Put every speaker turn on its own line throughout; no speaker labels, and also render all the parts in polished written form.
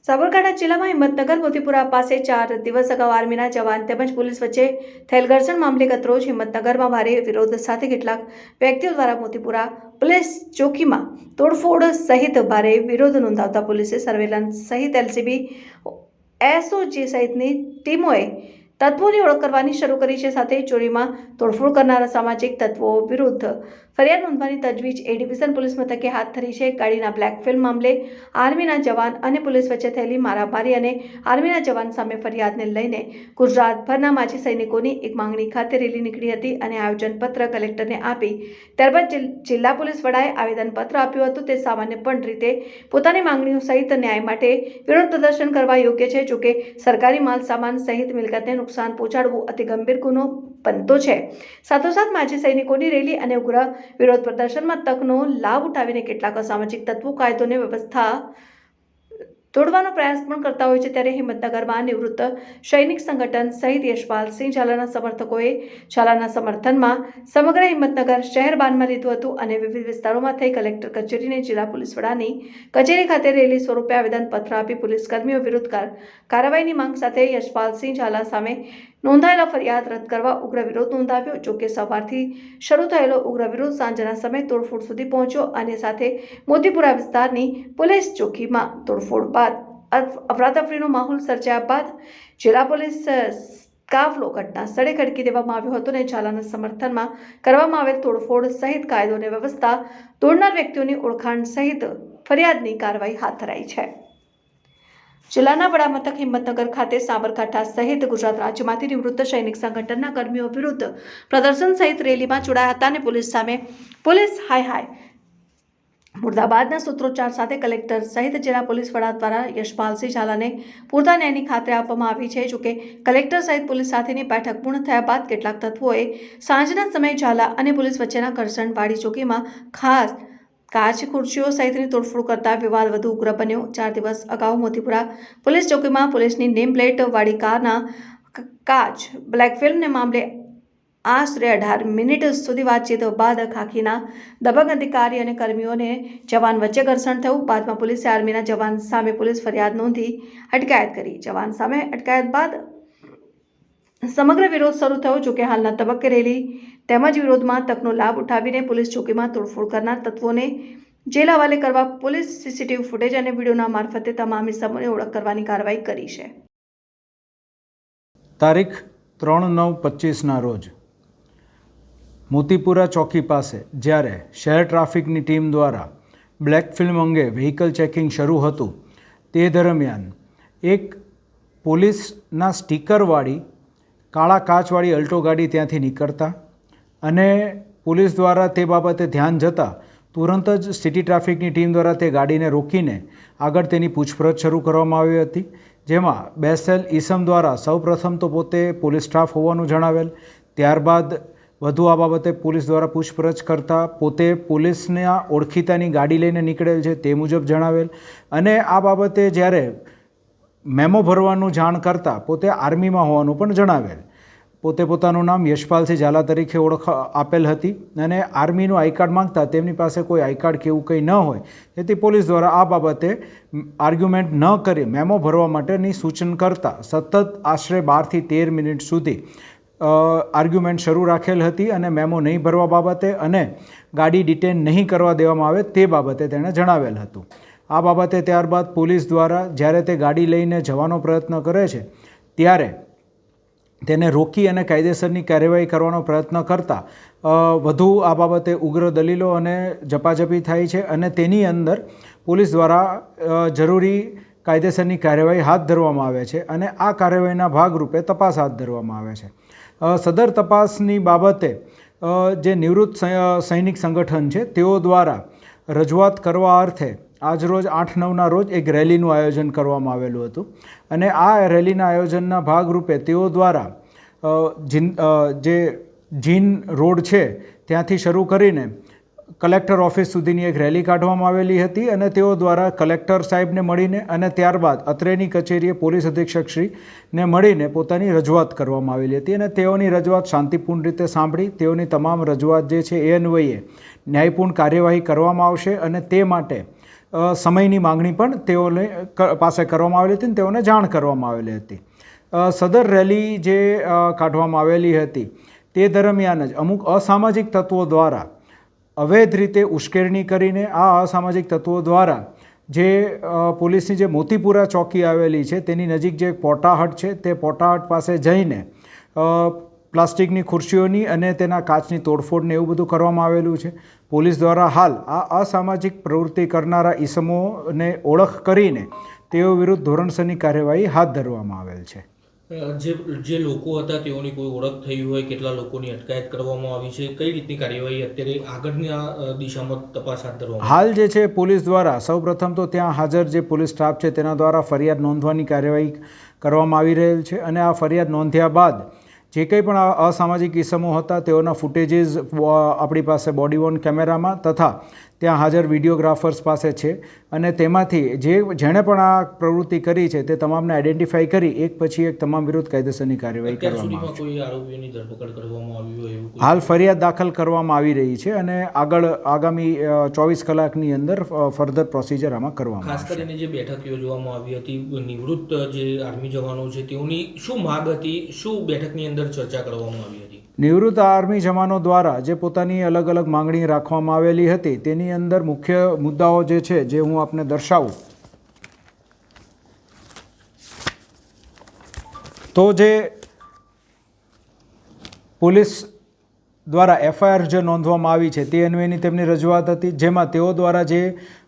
સાબરકાંઠા જિલ્લામાં હિંમતનગર મોતીપુરા પાસે 4 દિવસ અગાઉ આર્મીના જવાન તેમજ પોલીસ વચ્ચે થયેલ ઘર્ષણ મામલે ગતરોજ હિંમતનગરમાં ભારે વિરોધ સાથે કેટલાક વ્યક્તિઓ દ્વારા મોતીપુરા પોલીસ ચોકીમાં તોડફોડ સહિત ભારે વિરોધ નોંધાવતા પોલીસે સર્વેલન્સ સહિત એલસીબી એસઓજી સહિતની ટીમોએ તત્વોની ઓળખ કરવાની શરૂ કરી છે। સાથે ચોરીમાં તોડફોડ કરનારા સામાજિક તત્વો વિરુદ્ધ ફરિયાદ નોંધવાની તજવીજ એ ડિવિઝન પોલીસ મથકે હાથ ધરી છે। ગાડીના બ્લેક ફિલ્મ મામલે આર્મીના જવાન અને પોલીસ વચ્ચે થયેલી મારામારી અને આર્મીના જવાન સામે ફરિયાદને લઈને ગુજરાતભરના માજી સૈનિકોની એક માંગણી ખાતે રેલી નીકળી હતી અને આયોજનપત્ર કલેક્ટરને આપી ત્યારબાદ જિલ્લા પોલીસ વડાએ આવેદનપત્ર આપ્યું હતું। તે સામાન્ય પણ રીતે પોતાની માંગણીઓ સહિત ન્યાય માટે વિરોધ પ્રદર્શન કરવા યોગ્ય છે। જોકે સરકારી માલ સામાન સહિત મિલકતને નુકસાન પહોંચાડવું અતિ ગંભીર ગુનો બનતો છે। સાથોસાથ માજી સૈનિકોની રેલી અને ઉગ્ર વિરોધ પ્રદર્શનમાં તકનો લાભ ઉઠાવીને કેટલાક અસામાજિક તત્વો કાયદોને વ્યવસ્થા તોડવાનો પ્રયાસ પણ કરતા હોય છે। ત્યારે હિંમતનગરમાં નિવૃત્ત સૈનિક સંગઠન સહિત યશપાલસિંહ ઝાલાના સમર્થકોએ ઝાલાના સમર્થનમાં સમગ્ર હિંમતનગર શહેર બાનમાં લીધું હતું અને વિવિધ વિસ્તારોમાં થઈ કલેક્ટર કચેરીને જિલ્લા પોલીસ વડાની કચેરી ખાતે રેલી સ્વરૂપે આવેદનપત્ર આપી પોલીસ કર્મીઓ વિરુદ્ધ કાર્યવાહીની માંગ સાથે યશપાલસિંહ ઝાલા સામે નોંધાયેલા ફરિયાદ રદ કરવા ઉગ્ર વિરોધ નોંધાવ્યો। જોકે સવારથી શરૂ થયેલો ઉગ્ર વિરોધ સાંજના સમયે તોડફોડ સુધી પહોંચ્યો અને સાથે મોતીપુરા વિસ્તારની પોલીસ ચોકીમાં તોડફોડ બાદ અફરાતફરીનો માહોલ સર્જાયા બાદ જિલ્લા પોલીસ કાફલો ઘટના સ્થળે ખડકી દેવામાં આવ્યો હતો અને ઝાલાના સમર્થનમાં કરવામાં આવેલ તોડફોડ સહિત કાયદો અને વ્યવસ્થા તોડનાર વ્યક્તિઓની ઓળખાણ સહિત ફરિયાદની કાર્યવાહી હાથ ધરાઈ છે। જિલ્લાના વડા મથક હિંમતનગર ખાતે સાબરકાંઠા સહિત ગુજરાત રાજ્યમાંથી નિવૃત્ત સૈનિક સંગઠનના કર્મીઓ વિરુદ્ધ પ્રદર્શન સહિત રેલીમાં જોડાયા હતા અને પોલીસ સામે પોલીસ હાય હાય મુર્દાબાદના સૂત્રોચ્ચાર સાથે કલેક્ટર સહિત જિલ્લા પોલીસ વડા દ્વારા યશપાલસિંહ ઝાલાને પૂરતા ન્યાયની ખાતરી આપવામાં આવી છે। જોકે કલેક્ટર સહિત પોલીસ સાથેની બેઠક પૂર્ણ થયા બાદ કેટલાક તત્વોએ સાંજના સમયે ઝાલા અને પોલીસ વચ્ચેના ઘર્ષણવાળી ચોકીમાં ખાસ કાચ ખુરશીઓ સહિતની તોડફોડ કરતા વિવાદ વધુ ઉગ્ર બન્યો। 4 દિવસ અગાઉ મોતીપુરા પોલીસ ચોકીમાં પોલીસની નેમ પ્લેટ વાળી કારના કાચ બ્લેક ફિલ્મને મામલે આશરે 18 મિનિટ સુધી વાતચીત બાદ ખાખીના દબંગ અધિકારી અને કર્મીઓને જવાન વચ્ચે ઘર્ષણ થયું। બાદમાં પોલીસે આર્મીના જવાન સામે પોલીસ ફરિયાદ નોંધી અટકાયત કરી। જવાન સામે અટકાયત બાદ સમગ્ર વિરોધ શરૂ થયો। જોકે હાલના તબક્કે રેલી તેમજ વિરોધમાં તકનો લાભ ઉઠાવીને પોલીસ ચોકીમાં તોડફોડ કરનાર તત્વોને જેલ હવાલે કરવા પોલીસ સીસીટીવી ફૂટેજ અને વિડીયોના મારફતે તમામ ઇસમોની ઓળખ કરવાની કાર્યવાહી કરી છે।
તારીખ 3/9/25ના રોજ મોતીપુરા ચોકી પાસે જ્યારે શહેર ટ્રાફિકની ટીમ દ્વારા બ્લેક ફિલ્મ અંગે વ્હીકલ ચેકિંગ શરૂ હતું તે દરમિયાન એક પોલીસના સ્ટીકરવાળી કાળા કાચવાળી અલ્ટો ગાડી ત્યાંથી નીકળતા અને પોલીસ દ્વારા તે બાબતે ધ્યાન જતાં તુરંત જ સિટી ટ્રાફિકની ટીમ દ્વારા તે ગાડીને રોકીને આગળ તેની પૂછપરછ શરૂ કરવામાં આવી હતી। જેમાં બેસેલ ઈસમ દ્વારા સૌપ્રથમ તો પોતે પોલીસ સ્ટાફ હોવાનું જણાવેલ, ત્યારબાદ વધુ આ બાબતે પોલીસ દ્વારા પૂછપરછ કરતાં પોતે પોલીસના ઓળખીતાની ગાડી લઈને નીકળેલ છે તે મુજબ જણાવેલ અને આ બાબતે જ્યારે મેમો ભરવાનું જાણ કરતાં પોતે આર્મીમાં હોવાનું પણ જણાવેલ। પોતે પોતાનું નામ યશપાલસિંહ ઝાલા તરીકે ઓળખ આપેલ હતી અને આર્મીનું આઈ કાર્ડ માંગતા તેમની પાસે કોઈ આઈ કાર્ડ કે એવું કંઈ ન હોય તેથી પોલીસ દ્વારા આ બાબતે આર્ગ્યુમેન્ટ ન કરી મેમો ભરવા માટેની સૂચન કરતાં સતત આશરે 12 થી 13 મિનિટ સુધી આર્ગ્યુમેન્ટ શરૂ રાખેલ હતી અને મેમો નહીં ભરવા બાબતે અને ગાડી ડિટેન નહીં કરવા દેવામાં આવે તે બાબતે તેણે જણાવેલ હતું। આ બાબતે ત્યારબાદ પોલીસ દ્વારા જ્યારે તે ગાડી લઈને જવાનો પ્રયત્ન કરે છે ત્યારે તેને રોકી અને કાયદેસરની કાર્યવાહી કરવાનો પ્રયત્ન કરતાં વધુ આ બાબતે ઉગ્ર દલીલો અને ઝપાઝપી થાય છે અને તેની અંદર પોલીસ દ્વારા જરૂરી કાયદેસરની કાર્યવાહી હાથ ધરવામાં આવે છે અને આ કાર્યવાહીના ભાગરૂપે તપાસ હાથ ધરવામાં આવે છે। સદર તપાસની બાબતે જે નિવૃત્ત સૈનિક સંગઠન છે તેઓ દ્વારા રજૂઆત કરવા અર્થે આજરોજ 8/9ના રોજ એક રેલીનું આયોજન કરવામાં આવેલું હતું અને આ રેલીના આયોજનના ભાગરૂપે તેઓ દ્વારા જે જીન રોડ છે ત્યાંથી શરૂ કરીને કલેક્ટર ઓફિસ સુધીની એક રેલી કાઢવામાં આવેલી હતી અને તેઓ દ્વારા કલેક્ટર સાહેબને મળીને અને ત્યારબાદ અત્રેની કચેરીએ પોલીસ અધિક્ષકશ્રીને મળીને પોતાની રજૂઆત કરવામાં આવેલી હતી અને તેઓની રજૂઆત શાંતિપૂર્ણ રીતે સાંભળી તેઓની તમામ રજૂઆત જે છે એ અન્વયે ન્યાયપૂર્ણ કાર્યવાહી કરવામાં આવશે અને તે માટે સમયની માંગણી પણ તેઓને પાસે કરવામાં આવેલી હતી અને તેઓને જાણ કરવામાં આવેલી હતી. સદર રેલી જે કાઢવામાં આવેલી હતી તે દરમિયાન જ અમુક અસામાજિક તત્વો દ્વારા અવૈધ રીતે ઉશ્કેરણી કરીને આ અસામાજિક તત્વો દ્વારા જે પોલીસની જે મોતીપુરા ચોકી આવેલી છે તેની નજીક જે પોટાહટ છે તે પોટાહટ પાસે જઈને પ્લાસ્ટિકની ખુરશીઓની અને તેના કાચની તોડફોડને એવું બધું કરવામાં આવેલું છે. પોલીસ દ્વારા હાલ આ અસામાજિક પ્રવૃત્તિ કરનારા ઈસમોને ઓળખ કરીને તેઓ વિરુદ્ધ ધોરણસરની કાર્યવાહી હાથ ધરવામાં આવેલ છે.
જે લોકો હતા તેઓની કોઈ ઓળખ થઈ હોય, કેટલા લોકોની અટકાયત કરવામાં આવી છે, કઈ રીતની કાર્યવાહી અત્યારે આગળની દિશામાં તપાસ હાથ ધરવામાં
હાલ જે છે પોલીસ દ્વારા સૌપ્રથમ તો ત્યાં હાજર જે પોલીસ સ્ટાફ છે તેના દ્વારા ફરિયાદ નોંધવાની કાર્યવાહી કરવામાં આવી રહેલ છે અને આ ફરિયાદ નોંધ્યા બાદ જે કંઈ પણ અસામાજિક ઇસમો હતા તેઓના ફૂટેજીસ આપણી પાસે બોડી વોર્ન કેમેરામાં તથા ત્યાં હાજર વિડીયોગ્રાફર્સ પાસે છે અને તેમાંથી જેણે પણ આ પ્રવૃત્તિ કરી છે તે તમામને આઈડેન્ટિફાઈ કરી એક પછી એક તમામ વિરુદ્ધ કાયદેસરની કાર્યવાહી કરવામાં આવશે.
કોઈ આરોપીઓની ધરપકડ કરવામાં આવી હોય એવું
હાલ ફરિયાદ દાખલ કરવામાં આવી રહી છે અને આગામી 24 કલાકની અંદર ફર્ધર પ્રોસિજર આમાં કરવામાં
ખાસ કરીને જે બેઠક યોજવામાં આવી હતી નિવૃત્ત જે આર્મી જવાનો છે તેઓની શું માંગ હતી, શું બેઠકની અંદર ચર્ચા કરવામાં આવી હતી?
નિવૃત્ત આર્મી જવાનો દ્વારા જે પોતાની અલગ અલગ માંગણી રાખવામાં આવેલી હતી તેની અંદર મુખ્ય મુદ્દાઓ જે છે જે હું આપને દર્શાવું તો જે પોલીસ દ્વારા એફઆઈઆર જે નોંધવામાં આવી છે તે અન્વયની તેમની રજૂઆત હતી, જેમાં તેઓ દ્વારા જે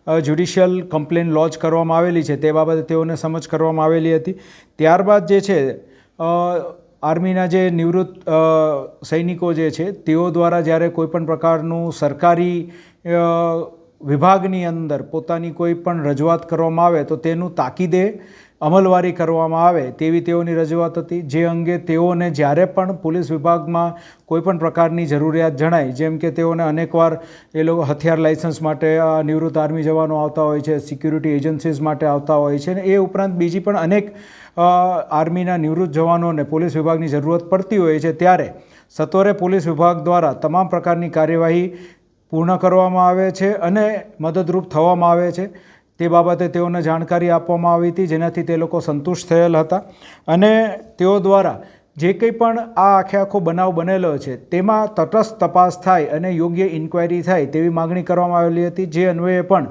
જ્યુડિશિયલ કમ્પ્લેન લોન્ચ કરવામાં આવેલી છે તે બાબતે તેઓને સમજ કરવામાં આવેલી હતી. ત્યારબાદ જે છે આર્મીના જે નિવૃત્ત સૈનિકો જે છે તેઓ દ્વારા જ્યારે કોઈપણ પ્રકારનું સરકારી વિભાગની અંદર પોતાની કોઈ પણ રજૂઆત કરવામાં આવે તો તેનું તાકીદે અમલવારી કરવામાં આવે તેવી તેઓની રજૂઆત હતી. જે અંગે તેઓને જ્યારે પણ પોલીસ વિભાગમાં કોઈપણ પ્રકારની જરૂરિયાત જણાય, જેમ કે તેઓને અનેકવાર એ લોકો હથિયાર લાઇસન્સ માટે નિવૃત્ત આર્મી જવાનો આવતા હોય છે, સિક્યુરિટી એજન્સીઝ માટે આવતા હોય છે, અને એ ઉપરાંત બીજી પણ અનેક આર્મીના નિવૃત્ત જવાનોને પોલીસ વિભાગની જરૂરત પડતી હોય છે, ત્યારે સત્વરે પોલીસ વિભાગ દ્વારા તમામ પ્રકારની કાર્યવાહી પૂર્ણ કરવામાં આવે છે અને મદદરૂપ થવામાં આવે છે. તે બાબતે તેઓને જાણકારી આપવામાં આવી હતી, જેનાથી તે લોકો સંતુષ્ટ થયેલ હતા અને તેઓ દ્વારા જે કંઈ પણ આ આખો બનાવ બનેલો છે તેમાં તટસ્થ તપાસ થાય અને યોગ્ય ઇન્ક્વાયરી થાય તેવી માગણી કરવામાં આવેલી હતી. જે અન્વયે પણ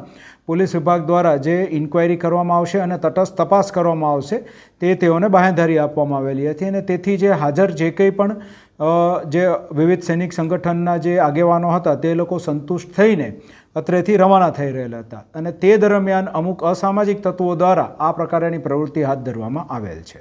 પોલીસ વિભાગ દ્વારા જે ઇન્ક્વાયરી કરવામાં આવશે અને તટસ્થ તપાસ કરવામાં આવશે તે તેઓને બાંહેધરી આપવામાં આવેલી હતી અને તેથી જે હાજર જે કંઈ પણ જે વિવિધ સૈનિક સંગઠનના જે આગેવાનો હતા તે લોકો સંતુષ્ટ થઈને અત્રેથી રવાના થઈ રહેલા હતા અને તે દરમિયાન અમુક અસામાજિક તત્વો દ્વારા આ પ્રકારની પ્રવૃત્તિ હાથ ધરવામાં આવેલ છે.